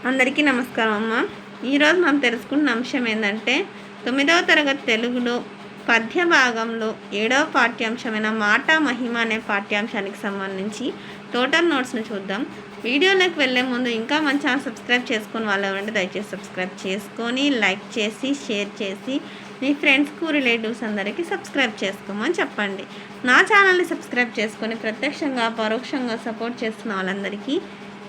అందరికీ నమస్కారం అమ్మ. ఈరోజు మనం తెలుసుకున్న అంశం ఏంటంటే 9వ తరగతి తెలుగులో పద్య భాగంలో 7వ పాఠ్యాంశమైన మాట మహిమ అనే పాఠ్యాంశానికి సంబంధించి టోటల్ నోట్స్ని చూద్దాం. వీడియోలోకి వెళ్ళే ముందు ఇంకా మన ఛానల్ సబ్స్క్రైబ్ చేసుకుని వాళ్ళు ఎవరంటే దయచేసి సబ్స్క్రైబ్ చేసుకొని లైక్ చేసి షేర్ చేసి మీ ఫ్రెండ్స్కు రిలేటివ్స్ అందరికీ సబ్స్క్రైబ్ చేసుకోమని చెప్పండి. నా ఛానల్ని సబ్స్క్రైబ్ చేసుకొని ప్రత్యక్షంగా పరోక్షంగా సపోర్ట్ చేస్తున్న వాళ్ళందరికీ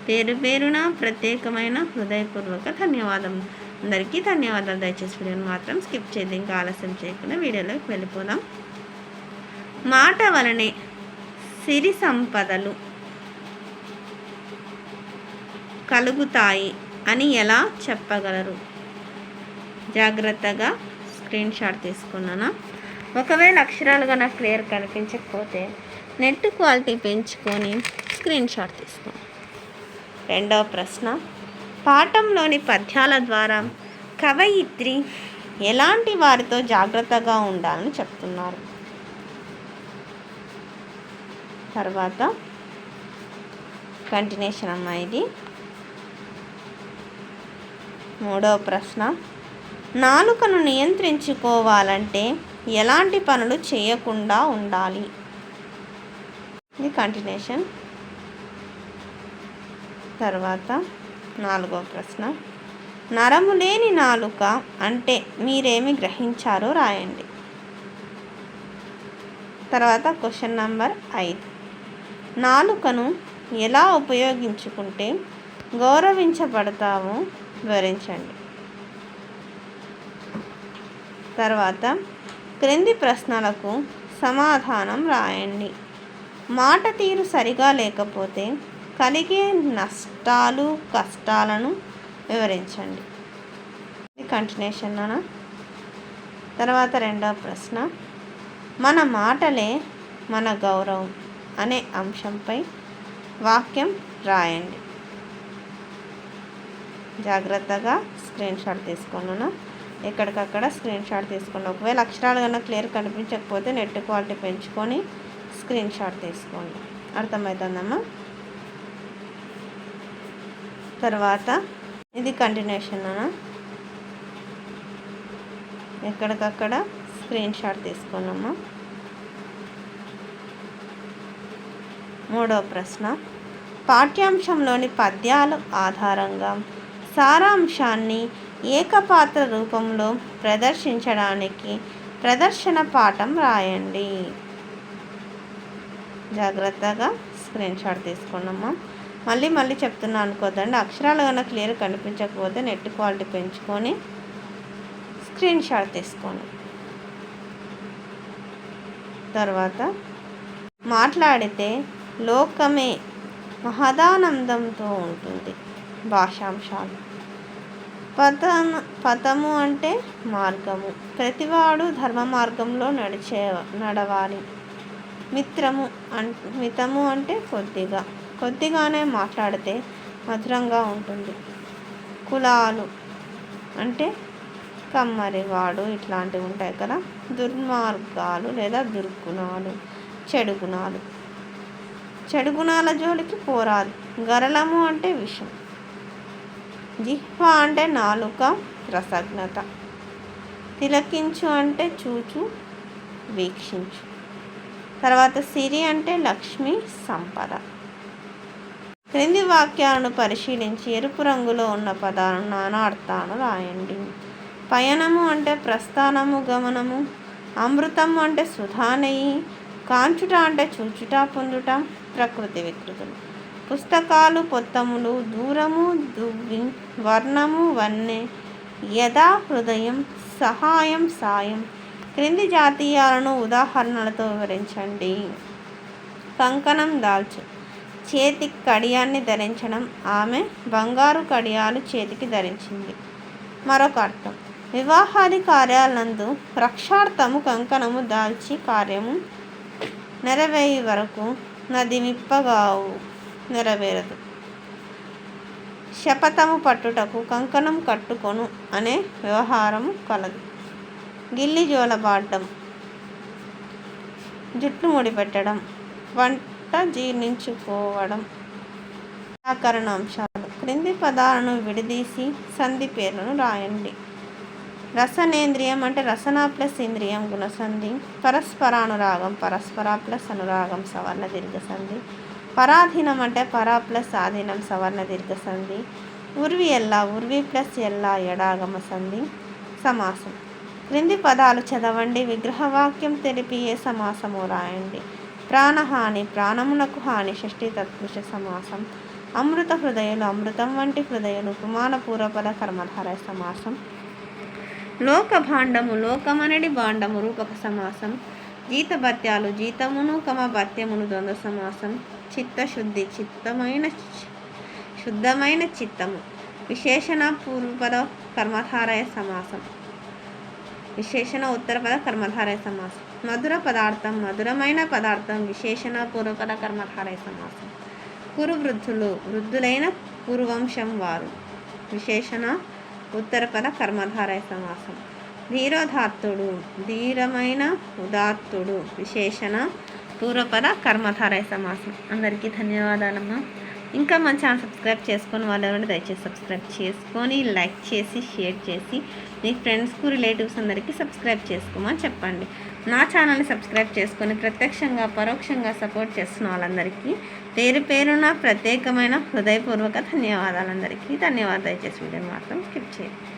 పేరు పేరున ప్రత్యేకమైన హృదయపూర్వక ధన్యవాదములు. అందరికీ ధన్యవాదాలు. దయచేసి వీడియోని మాత్రం స్కిప్ చేయదు. ఇంకా ఆలస్యం చేయకుండా వీడియోలోకి వెళ్ళిపోదాం. మాట వలనే సిరి సంపదలు కలుగుతాయి అని ఎలా చెప్పగలరు? జాగ్రత్తగా స్క్రీన్ షాట్ తీసుకున్నాను. ఒకవేళ అక్షరాలు కన్నా క్లియర్ కనిపించకపోతే నెట్ క్వాలిటీ పెంచుకొని స్క్రీన్ షాట్ తీసుకోండి. రెండవ ప్రశ్న, పాఠంలోని పద్యాల ద్వారా కవయిత్రి ఎలాంటి వారితో జాగ్రత్తగా ఉండాలని చెప్తున్నారు? తర్వాత కంటిన్యూషన్ అమ్మా ఇది. మూడవ ప్రశ్న, నాలుకను నియంత్రించుకోవాలంటే ఎలాంటి పనులు చేయకుండా ఉండాలి? ఇది కంటిన్యూషన్. తర్వాత నాలుగవ ప్రశ్న, నరము లేని నాలుక అంటే మీరేమి గ్రహించారో రాయండి. తర్వాత క్వశ్చన్ నెంబర్ 5, నాలుకను ఎలా ఉపయోగించుకుంటే గౌరవించబడతామో వివరించండి. తర్వాత క్రింది ప్రశ్నలకు సమాధానం రాయండి. మాట తీరు సరిగా లేకపోతే కలిగే నష్టాలు కష్టాలను వివరించండి. ఇది కంటిన్యూషన్ అన్న. తర్వాత రెండవ ప్రశ్న, మన మాటలే మన గౌరవం అనే అంశంపై వాక్యం రాయండి. జాగ్రత్తగా స్క్రీన్ షాట్ తీసుకున్నాను. ఎక్కడికక్కడ స్క్రీన్ షాట్ తీసుకోండి. ఒకవేళ అక్షరాలు కన్నా క్లియర్ కనిపించకపోతే నెట్ క్వాలిటీ పెంచుకొని స్క్రీన్ షాట్ తీసుకోండి. అర్థమవుతుందమ్మా? తర్వాత ఇది కంటిన్యూషన్ అన్న. ఎక్కడికక్కడ స్క్రీన్ షాట్ తీసుకున్నామా. మూడవ ప్రశ్న, పాఠ్యాంశంలోని పద్యాల ఆధారంగా సారాంశాన్ని ఏకపాత్ర రూపంలో ప్రదర్శించడానికి ప్రదర్శన పాఠం రాయండి. జాగ్రత్తగా స్క్రీన్ షాట్ తీసుకున్నామా. మళ్ళీ చెప్తున్నా అనుకోద్దండి. అక్షరాలు కన్నా క్లియర్ కనిపించకపోతే నెట్ క్వాలిటీ పెంచుకొని స్క్రీన్ షాట్ తీసుకోండి. తర్వాత మాట్లాడితే లోకమే మహదానందంతో ఉంటుంది. భాషాంశాలు. పథము అంటే మార్గము, ప్రతివాడు ధర్మ మార్గంలో నడవాలి. మితము అంటే కొద్దిగానే మాట్లాడితే మధురంగా ఉంటుంది. కులాలు అంటే కమ్మరివాడు ఇట్లాంటివి ఉంటాయి కదా. దుర్మార్గాలు లేదా దుర్గుణాలు, చెడు గుణాల జోలికి పోరాదు. గరళము అంటే విషం. జిహ్వ అంటే నాలుక రసజ్ఞత. తిలకించు అంటే చూచు వీక్షించు. తర్వాత సిరి అంటే లక్ష్మి సంపద. క్రింది వాక్యాలను పరిశీలించి ఎరుపు రంగులో ఉన్న పదాలను నానార్థాలు రాయండి. పయనము అంటే ప్రస్థానము గమనము. అమృతము అంటే సుధానెయ్యి. కాంచుట అంటే చూచుట పొందుట. ప్రకృతి వికృతులు. పుస్తకాలు పొత్తములు. దూరము దువ్వి. వర్ణము వన్నె. యథా హృదయం. సహాయం సాయం. క్రింది జాతీయాలను ఉదాహరణలతో వివరించండి. కంకణం దాల్చు, చేతి కడియాన్ని ధరించడం. ఆమె బంగారు కడియాలు చేతికి ధరించింది. మరొక అర్థం, వివాహాది కార్యాలందు రక్షార్థము కంకణము దాల్చి కార్యము నెరవేయి వరకు నది విప్పగావు నెరవేరదు. శపథము పట్టుటకు కంకణం కట్టుకొను అనే వ్యవహారము కలదు. గిల్లి జోలబాడడం, జుట్టు ముడిపెట్టడం, వంట జీర్ణించుకోవడం. వ్యాకరణ అంశాలు. క్రింది పదాలను విడదీసి సంధి పేర్లను రాయండి. రసనేంద్రియం అంటే రసన ప్లస్ ఇంద్రియం గుణసంధి. పరస్పరానురాగం పరస్పర ప్లస్ అనురాగం సవర్ణ దీర్ఘ సంధి. పరాధీనం అంటే పర ప్లస్ ఆధీనం సవర్ణ దీర్ఘ సంధి. ఉర్వి ఎల్ల ఉర్వి ప్లస్ ఎల్ల ఎడాగమ సంధి. సమాసం. క్రింది పదాలు చదవండి, విగ్రహవాక్యం తెలిపి ఏ సమాసము రాయండి. ప్రాణహాని ప్రాణమునకు హాని షష్ఠీ తత్పురుష సమాసం. అమృత హృదయులు అమృతం వంటి హృదయులు ఉపమాన పూర్వపద కర్మధారయ సమాసం. లోక భాండము లోకమనడి భాండము రూపక సమాసం. జీతభత్యాలు జీతమును భత్యమును ద్వంద్వ సమాసం. చిత్తశుద్ధి శుద్ధమైన చిత్తము విశేషణ పూర్వపద కర్మధారయ సమాసం. విశేషణ ఉత్తరపద కర్మధారయ సమాసం. మధుర పదార్థం మధురమైన పదార్థం విశేషణ పూర్వపద కర్మధారయ సమాసం. కురు వృద్ధులు వృద్ధులైన పూర్వంశం వారు విశేషణ ఉత్తరపద కర్మధారయ సమాసం. ధీరోదాత్తుడు ధీరమైన ఉదాత్తుడు విశేషణ పూర్వపద కర్మధారయ సమాసం. అందరికీ ధన్యవాదాలమ్మా. ఇంకా మన ఛానల్ సబ్స్క్రైబ్ చేసుకొని వాళ్ళు ఎవరైనా దయచేసి సబ్స్క్రైబ్ చేసుకొని లైక్ చేసి షేర్ చేసి మీ ఫ్రెండ్స్కు రిలేటివ్స్ అందరికీ సబ్స్క్రైబ్ చేసుకోమని చెప్పండి. నా ఛానల్ని సబ్స్క్రైబ్ చేసుకొని ప్రత్యక్షంగా పరోక్షంగా సపోర్ట్ చేస్తున్న వాళ్ళందరికీ పేరు పేరున ప్రత్యేకమైన హృదయపూర్వక ధన్యవాదాలు. అందరికీ ధన్యవాదాలు. దయచేసి వీడియోని మాత్రం స్కిప్ చేయండి.